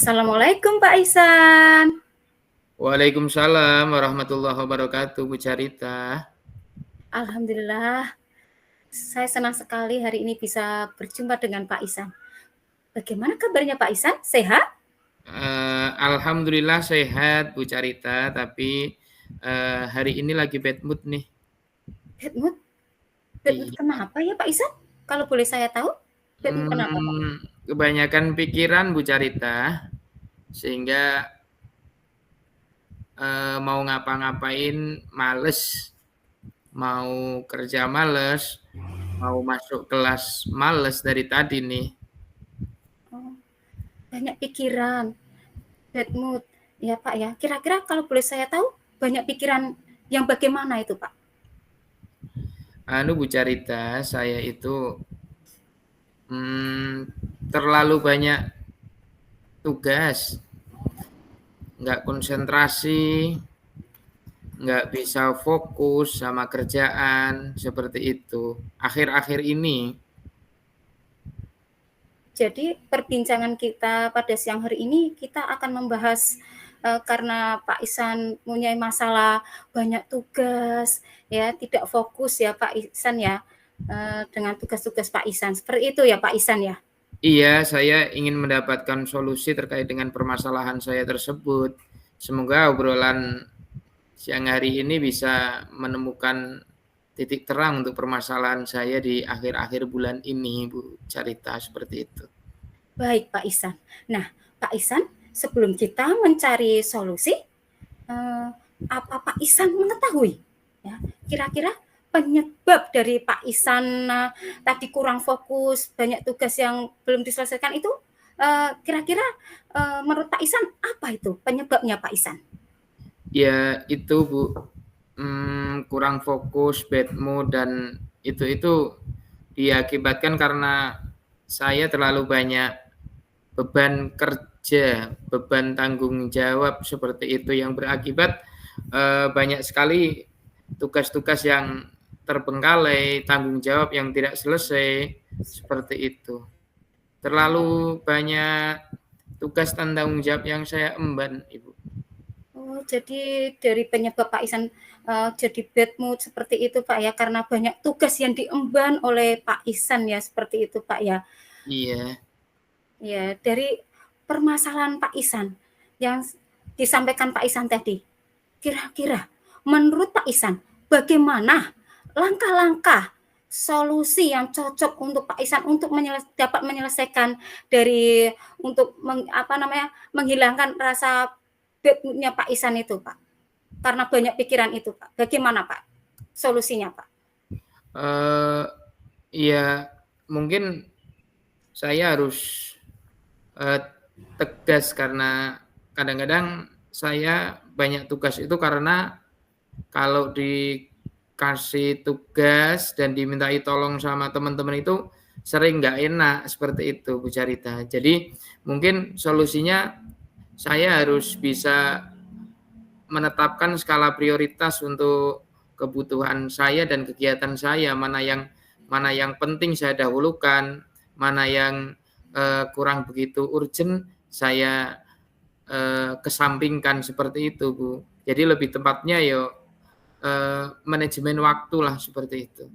Assalamualaikum Pak Ihsan. Waalaikumsalam warahmatullahi wabarakatuh, Bu Carita. Alhamdulillah, saya senang sekali hari ini bisa berjumpa dengan Pak Ihsan. Bagaimana kabarnya Pak Ihsan? Sehat? Alhamdulillah sehat, Bu Carita, tapi hari ini lagi bad mood nih. Bad mood? Bad mood Iya. kenapa ya Pak Ihsan? Kalau boleh saya tahu, bad mood kenapa Pak? Kebanyakan pikiran, Bu Carita, sehingga mau ngapa-ngapain males, mau kerja males, mau masuk kelas males dari tadi nih. Oh, banyak pikiran, bad mood. Ya Pak ya, kira-kira kalau boleh saya tahu, banyak pikiran yang bagaimana itu Pak? Bu Carita, saya itu terlalu banyak tugas, nggak konsentrasi, nggak bisa fokus sama kerjaan, seperti itu. Akhir-akhir ini. Jadi perbincangan kita pada siang hari ini kita akan membahas karena Pak Ihsan punya masalah banyak tugas, ya tidak fokus ya Pak Ihsan ya dengan tugas-tugas Pak Ihsan. Seperti itu ya Pak Ihsan ya. Iya, saya ingin mendapatkan solusi terkait dengan permasalahan saya tersebut. Semoga obrolan siang hari ini bisa menemukan titik terang untuk permasalahan saya di akhir-akhir bulan ini, Bu Carita, seperti itu. Baik Pak Ihsan. Nah Pak Ihsan, sebelum kita mencari solusi, apa Pak Ihsan mengetahui ya kira-kira penyebab dari Pak Ihsan tadi kurang fokus, banyak tugas yang belum diselesaikan itu kira-kira menurut Pak Ihsan apa itu penyebabnya Pak Ihsan? Ya itu Bu, kurang fokus, bad mood, dan itu diakibatkan karena saya terlalu banyak beban kerja, beban tanggung jawab seperti itu yang berakibat banyak sekali tugas-tugas yang terbengkalai, tanggung jawab yang tidak selesai, seperti itu. Terlalu banyak tugas dan tanggung jawab yang saya emban, Ibu. Oh, jadi dari penyebab Pak Ihsan jadi bad mood seperti itu Pak ya, karena banyak tugas yang diemban oleh Pak Ihsan ya, seperti itu Pak ya. Iya. Ya, dari permasalahan Pak Ihsan yang disampaikan Pak Ihsan tadi, kira-kira menurut Pak Ihsan bagaimana langkah-langkah solusi yang cocok untuk Pak Ihsan untuk dapat menyelesaikan dari untuk menghilangkan rasa bad mood-nya Pak Ihsan itu, Pak? Karena banyak pikiran itu, Pak. Bagaimana, Pak, solusinya, Pak? Ya, mungkin saya harus tegas karena kadang-kadang saya banyak tugas itu karena kalau dikasih tugas dan dimintai tolong sama teman-teman itu sering nggak enak, seperti itu Bu Carita. Jadi mungkin solusinya saya harus bisa menetapkan skala prioritas untuk kebutuhan saya dan kegiatan saya, mana yang penting saya dahulukan, mana yang kurang begitu urgent saya kesampingkan, seperti itu Bu. Jadi lebih tepatnya manajemen waktu lah, seperti itu.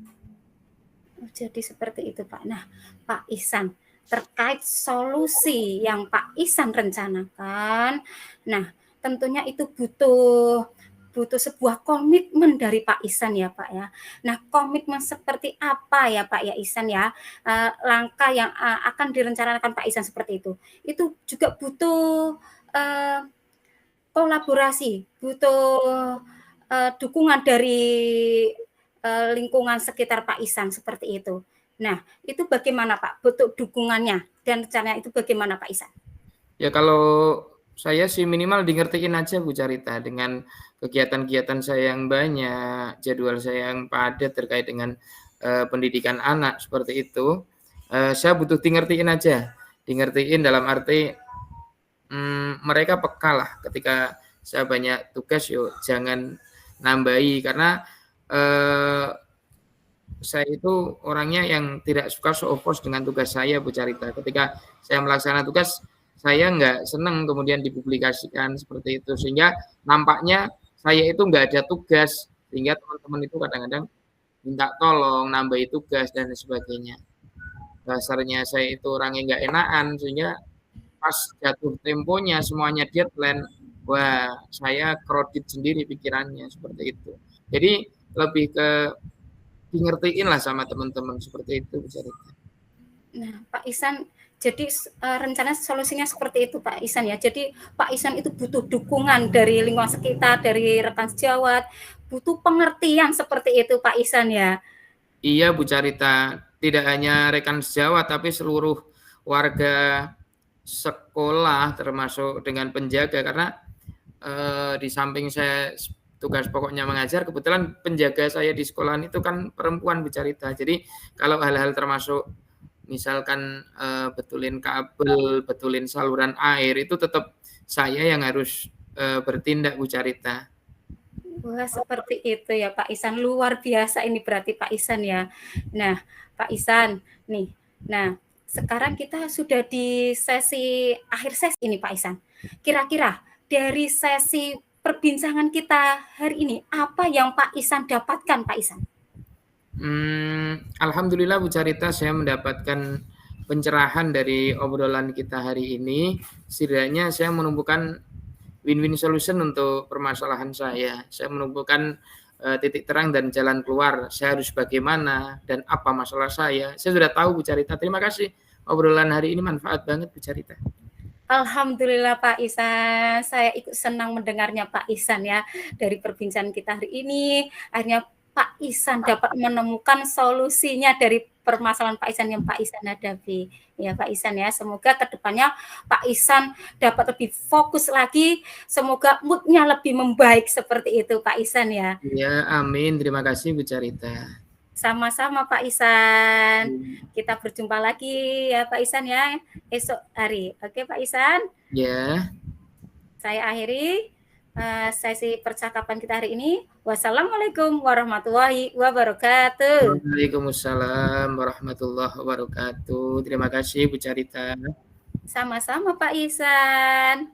Jadi seperti itu Pak. Nah Pak Ihsan, terkait solusi yang Pak Ihsan rencanakan, nah tentunya itu butuh sebuah komitmen dari Pak Ihsan ya Pak ya. Nah komitmen seperti apa ya Pak ya Ihsan ya, langkah yang akan direncanakan Pak Ihsan seperti itu juga butuh kolaborasi, butuh dukungan dari lingkungan sekitar Pak Ihsan seperti itu. Nah itu bagaimana Pak bentuk dukungannya dan rencananya itu bagaimana Pak Ihsan? Ya kalau saya sih minimal di ngertiin aja Bu Carita, dengan kegiatan-kegiatan saya yang banyak, jadwal saya yang padat terkait dengan pendidikan anak, seperti itu. Saya butuh di ngertiin aja, di ngertiin dalam arti mereka peka lah ketika saya banyak tugas, yuk jangan nambahi, karena saya itu orangnya yang tidak suka show off dengan tugas saya Bu Carita. Ketika saya melaksanakan tugas, saya nggak senang kemudian dipublikasikan seperti itu, sehingga nampaknya saya itu nggak ada tugas, sehingga teman-teman itu kadang-kadang minta tolong, nambahi tugas dan sebagainya. Dasarnya saya itu orangnya nggak enakan, sehingga pas jatuh temponya semuanya deadline, wah saya kredit sendiri pikirannya seperti itu. Jadi lebih ke di lah sama teman-teman seperti itu Bu Carita. Nah, Pak Ihsan, jadi rencana solusinya seperti itu Pak Ihsan ya. Jadi Pak Ihsan itu butuh dukungan dari lingkungan sekitar, dari rekan sejawat, butuh pengertian seperti itu Pak Ihsan ya. Iya Bu Carita, tidak hanya rekan sejawat tapi seluruh warga sekolah termasuk dengan penjaga, karena di samping saya tugas pokoknya mengajar, kebetulan penjaga saya di sekolahan itu kan perempuan Bu Carita. Jadi kalau hal-hal termasuk misalkan betulin kabel, betulin saluran air, itu tetap saya yang harus bertindak Bu Carita. Wah, seperti itu ya Pak Ihsan. Luar biasa ini berarti Pak Ihsan ya. Nah, Pak Ihsan, nih. Nah, sekarang kita sudah di sesi akhir sesi ini Pak Ihsan. Kira-kira dari sesi perbincangan kita hari ini, apa yang Pak Ihsan dapatkan Pak Ihsan? Alhamdulillah Bu Carita, saya mendapatkan pencerahan dari obrolan kita hari ini. Setidaknya saya menemukan win-win solution untuk permasalahan saya. Saya menemukan titik terang dan jalan keluar. Saya harus bagaimana dan apa masalah saya. Saya sudah tahu Bu Carita. Terima kasih. Obrolan hari ini manfaat banget Bu Carita. Alhamdulillah Pak Ihsan, saya ikut senang mendengarnya Pak Ihsan ya. Dari perbincangan kita hari ini, akhirnya Pak Ihsan dapat menemukan solusinya dari permasalahan Pak Ihsan yang Pak Ihsan hadapi. Ya Pak Ihsan ya, semoga kedepannya Pak Ihsan dapat lebih fokus lagi, semoga moodnya lebih membaik seperti itu Pak Ihsan ya. Ya, amin. Terima kasih Bu Carita. Sama-sama Pak Ihsan. Kita berjumpa lagi ya Pak Ihsan ya esok hari. Oke Pak Ihsan? Ya. Saya akhiri sesi percakapan kita hari ini. Wassalamualaikum warahmatullahi wabarakatuh. Waalaikumsalam warahmatullahi wabarakatuh. Terima kasih Bu Carita. Sama-sama Pak Ihsan.